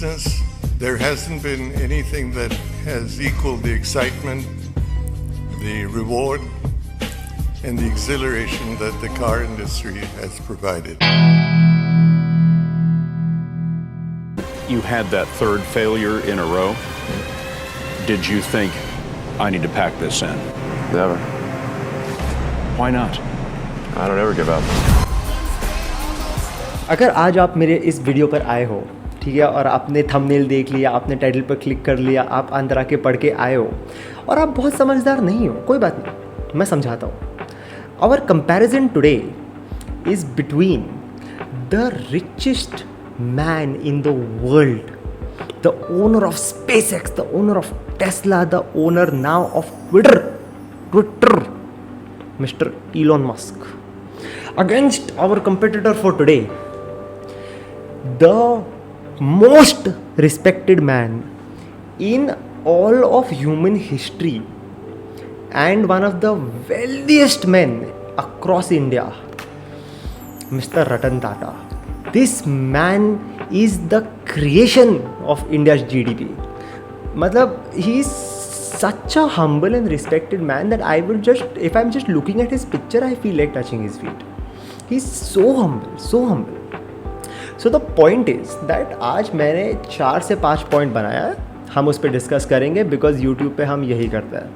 Since there hasn't been anything that has equaled the excitement, the reward, and the exhilaration that the car industry has provided. You had that third failure in a row. Did you think, I need to pack this in? Never. Why not? I don't ever give up. अगर आज आप मेरे इस video पर आए हो, ठीक है, और आपने थंबनेल देख लिया, आपने टाइटल पर क्लिक कर लिया, आप अंदर आके पढ़ के आए हो और आप बहुत समझदार नहीं हो, कोई बात नहीं, मैं समझाता हूँ. Our comparison today is between the richest man in the world, the owner of SpaceX, the owner of Tesla, the owner now of Twitter, Mr. Elon Musk, against our competitor for today, the most respected man in all of human history and one of the wealthiest men across India, Mr. Ratan Tata. This man is the creation of India's GDP. मतलब he is such a humble and respected man that I would just, if I'm just looking at his picture, I feel like touching his feet. He's so humble, so humble. So the point is that आज मैंने 4 से 5 point बनाया है, हम उस पर discuss करेंगे because YouTube पे हम यही करते हैं.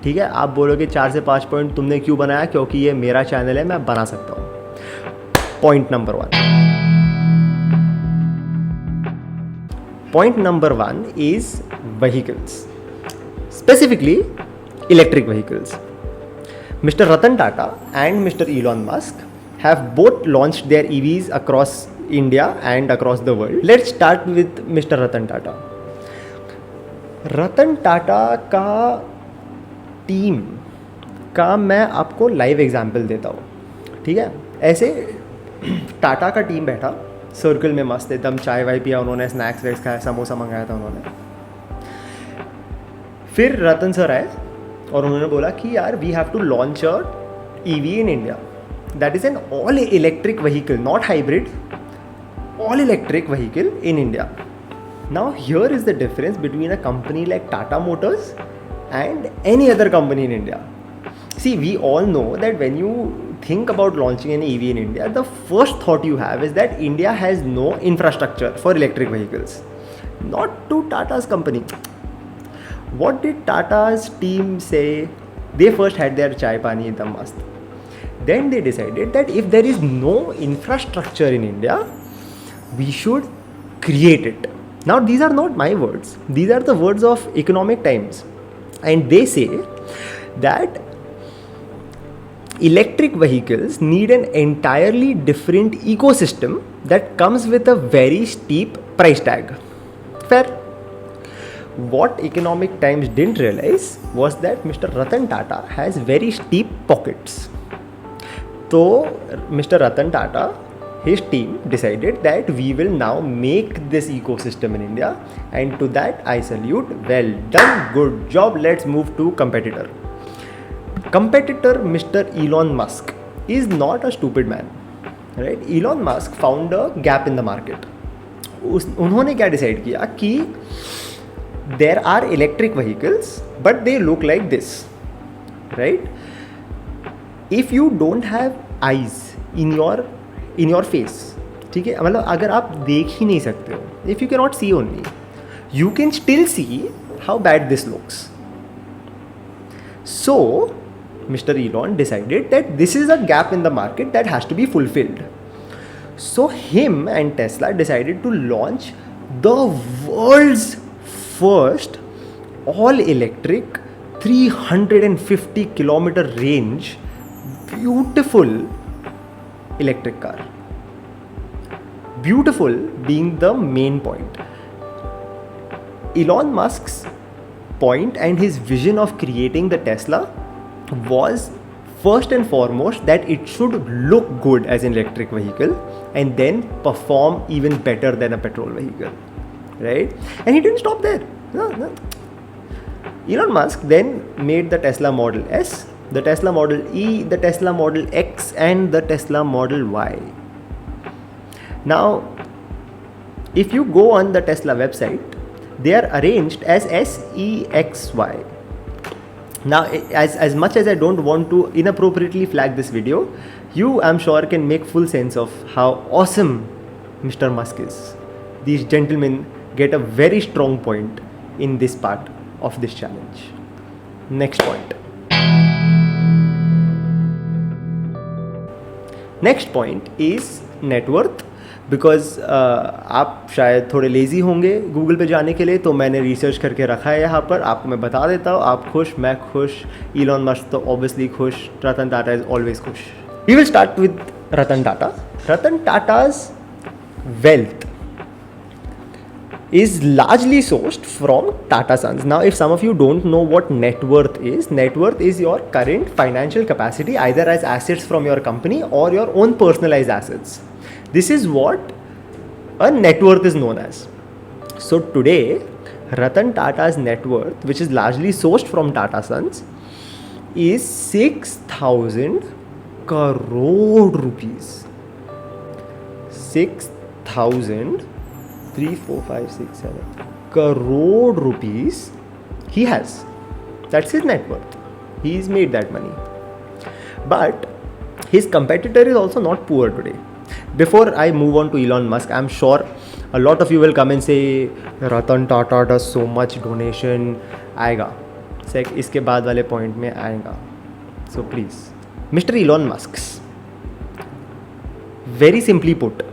ठीक है, आप बोलोगे 4 से 5 पॉइंट तुमने क्यों बनाया, क्योंकि ये मेरा चैनल है, मैं बना सकता हूँ. Point number 1. Point number 1 is vehicles, specifically electric vehicles. Mr. Ratan Tata and Mr. Elon Musk have both launched their EVs across India and across the world. Let's start with Mr. Ratan Tata. Ratan Tata का team का मैं आपको live example देता हूँ. ठीक है, ऐसे टाटा का टीम बैठा सर्कल में मस्त एकदम, चाय वाय पिया उन्होंने, स्नैक्स वैक्स खाया, समोसा मंगाया था उन्होंने. फिर रतन सर आए और उन्होंने बोला कि यार we have to launch a EV in India that is an all electric vehicle, not hybrid, all electric vehicle in India. Now here is the difference between a company like Tata motors and any other company in India. See, we all know that when you think about launching an EV in India, the first thought you have is that India has no infrastructure for electric vehicles. Not to Tata's company. What did Tata's team say? They first had their chai pani ekdam mast. Then they decided that if there is no infrastructure in India, we should create it. Now, these are not my words. These are the words of Economic Times. And they say that electric vehicles need an entirely different ecosystem that comes with a very steep price tag. Fair. What Economic Times didn't realize was that Mr. Ratan Tata has very steep pockets. So Mr. Ratan Tata, his team decided that we will now make this ecosystem in India, and to that I salute. Well done, good job. Let's move to competitor. Competitor Mr. Elon Musk is not a stupid man, right? Elon Musk found a gap in the market. उन्होंने क्या decide किया कि there are electric vehicles but they look like this, right? If you don't have eyes in your face, ठीक है, मतलब अगर आप देख ही नहीं सकते हो, if you cannot see only, you can still see how bad this looks. So Mr. Elon decided that this is a gap in the market that has to be fulfilled. So him and Tesla decided to launch the world's first all electric 350 kilometer range beautiful electric car. Beautiful being the main point. Elon Musk's point and his vision of creating the Tesla was first and foremost that it should look good as an electric vehicle and then perform even better than a petrol vehicle, right? And he didn't stop there. No. Elon Musk then made the Tesla Model S, the Tesla Model E, the Tesla Model X and the Tesla Model Y. Now If you go on the Tesla website, they are arranged as SEXY. Now, as much as I don't want to inappropriately flag this video, you, I'm sure, can make full sense of how awesome Mr. Musk is. These gentlemen get a very strong point in this part of this challenge. Next point. Next point is net worth. Because आप शायद थोड़े lazy होंगे Google पे जाने के लिए, तो मैंने रिसर्च करके रखा है यहाँ पर, आपको मैं बता देता हूँ. आप खुश, मैं खुश, इलॉन मस्क तो ऑब्वियसली खुश, रतन टाटा इज ऑलवेज खुश. We will start with Ratan Tata. Ratan Tata's wealth is largely sourced from Tata Sons. Now, if some of you don't know what net worth is your current financial capacity, either as assets from your company or your own personalized assets. This is what a net worth is known as. So today, Ratan Tata's net worth, which is largely sourced from Tata Sons, is 6,000 crore rupees. 6,000 3, 4, 5, 6, 7 crore rupees he has. That's his net worth. He's made that money. But his competitor is also not poor today. Before I move on to Elon Musk, I'm sure a lot of you will come and say Ratan Tata does so much donation. आएगा. इसके बाद वाले point में आएगा. So please, Mr. Elon Musk, very simply put,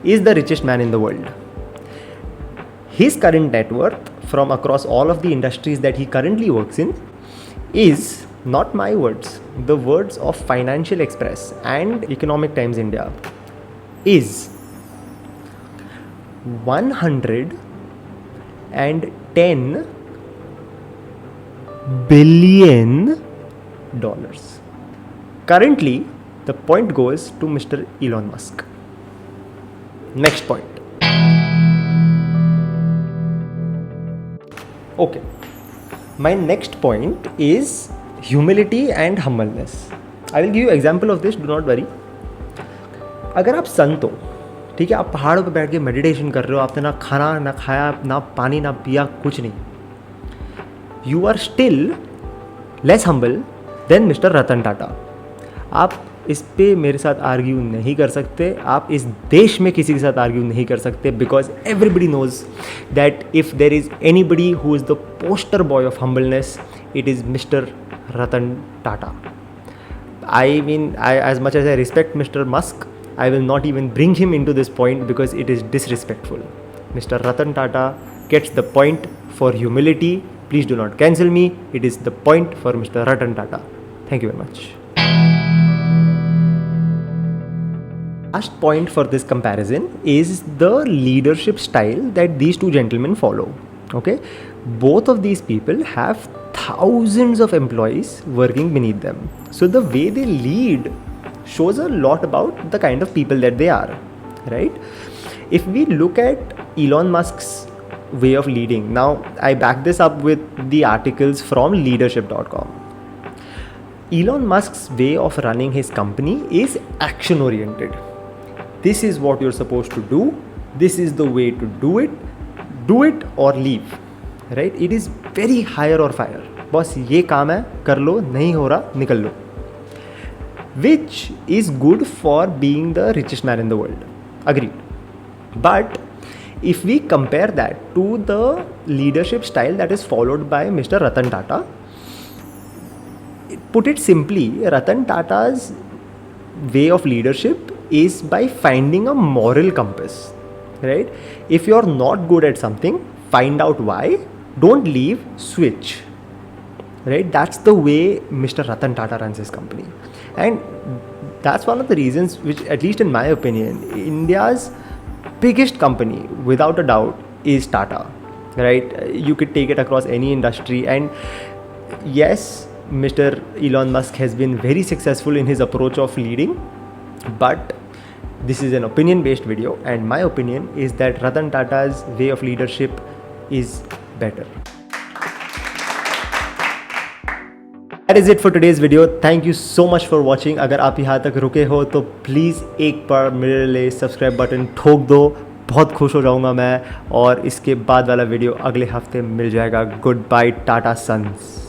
is the richest man in the world. His current net worth from across all of the industries that he currently works in is not my words, the words of Financial Express and Economic Times India, is 110 billion dollars. Currently, the point goes to Mr. Elon Musk. Next point. Okay, my next point is humility and humbleness. I will give you example of this, do not worry. अगर आप संत हो, ठीक है, आप पहाड़ों पर बैठ के मेडिटेशन कर रहे हो, आपने ना खाना ना खाया, ना पानी ना पिया, कुछ नहीं, you are still less humble than mister Ratan Tata. आप इस पे मेरे साथ आर्ग्यू नहीं कर सकते, आप इस देश में किसी के साथ आर्ग्यू नहीं कर सकते, because everybody knows that if there is anybody who is the poster boy of humbleness, it is mister Ratan Tata. I mean, as much as I respect Mr. Musk, I will not even bring him into this point because it is disrespectful. Mr. Ratan Tata gets the point for humility. Please do not cancel me. It is the point for Mr. Ratan Tata. Thank you very much. Last point for this comparison is the leadership style that these two gentlemen follow. Okay, both of these people have thousands of employees working beneath them. So the way they lead shows a lot about the kind of people that they are, right? If we look at Elon Musk's way of leading, now I back this up with the articles from leadership.com. Elon Musk's way of running his company is action oriented. This is what you're supposed to do. This is the way to do it. Do it or leave, right? It is very hire or fire. बस ये काम है, कर लो, नहीं हो रहा, निकल लो. Which is good for being the richest man in the world. Agreed. But if we compare that to the leadership style that is followed by Mr. Ratan Tata, put it simply, Ratan Tata's way of leadership is by finding a moral compass, right? If you're not good at something, find out why, don't leave, switch, right? That's the way Mr. Ratan Tata runs his company. And that's one of the reasons which, at least in my opinion, India's biggest company, without a doubt, is Tata, right? You could take it across any industry. And yes, Mr. Elon Musk has been very successful in his approach of leading, but this is an opinion-based video, and my opinion is that Ratan Tata's way of leadership is better. That is it for today's video. Thank you so much for watching. अगर आप यहाँ तक रुके हो तो please एक बार मेरे लिए सब्सक्राइब बटन ठोक दो. बहुत खुश हो जाऊँगा मैं। और इसके बाद वाला वीडियो अगले हफ्ते मिल जाएगा। Goodbye Tata sons.